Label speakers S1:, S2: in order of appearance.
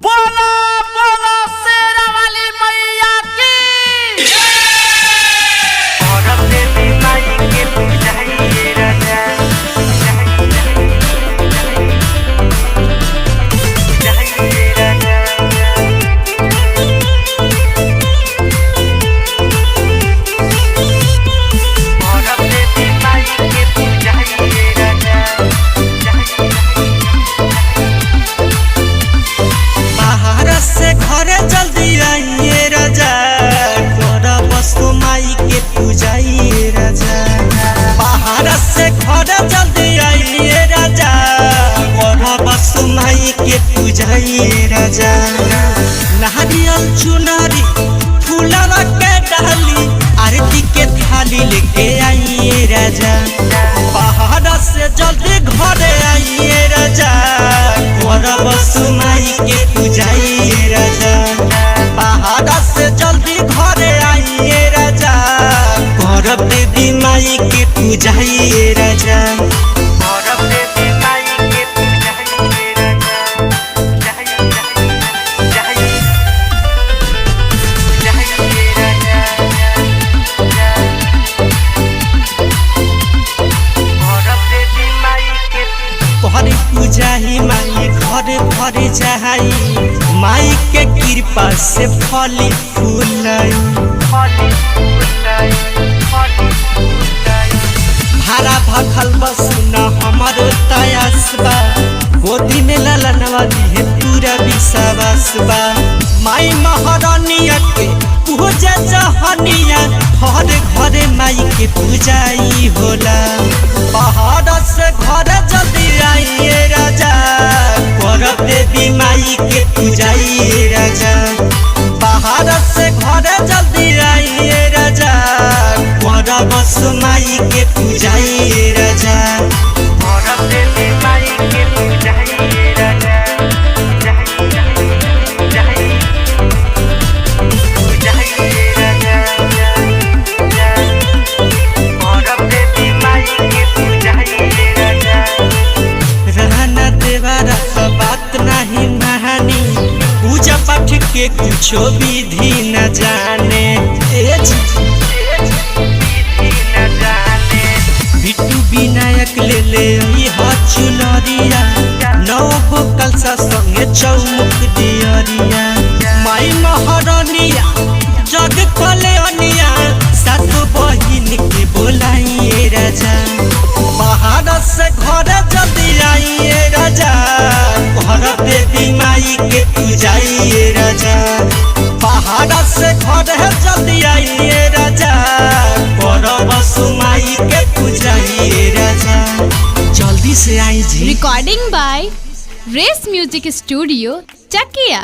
S1: बोला बोला शेरा वाली मैया की और अपने माई के पूजाइए राजा पूजाइए राजा और अपने माई के पूजाइए राजा
S2: बाहर से घरे जल्दी आइए राजा तोरा बसो माई के पूजाइए राजा बाहर से घरे जल्दी आइए राजा तोरा बसो माई के पूजाइए राजा नारियल चुनरी फूलवा के डाली आरती के थाली लेके आइए राजा बाहर से जल्दी घरे आइए राजा तोरा बसो माई के पूजाइए राजा बाहर से जल्दी घरे आइए राजा गौरव देवी माई के पूजाइए राजा
S1: और अपने माई के पूजाइए राजा पूजाइए राजा और अपने माई के
S2: तोहरे पूजाही माई घरे घरे जाई माई के कृपा से फली फूलाई भारा भखल बसुना हमर तयासबा गोदी में ललनवा दिहे पूरा विश्वास बा माई महारानिया के पूजा जहनिया हर घरे माई के पूजाई होला बाहर से घर जल्दी आइए राजा गौरव देवी माई के पूजाइए राजा बाहर से घर जल्दी आइए राजा गौरव माई के पूजाइए राजा
S1: और अपने माई के पूजाइए राजा पूजाइए राजा और अपने माई के पूजाइए राजा
S2: रहना देवारा का बात नहीं महानी पूजा पाठ के कुछो विधि न जाने बिट्टू विनायक ले ले चुनरिया नौ गो कलसा संगे चौमुख दियरिया माई महारानिया जग कले अनिया सात बहिन के बोलाइए राजा बाहर से घर जल्दी आइए राजा घर देवी माई के पूजाइए राजा बाहर से घर जल्दी आइए राजा घर बसु माई के पूजाइए राजा जल्दी से आई जी।
S3: Recording by Race Music Studio, Chakia.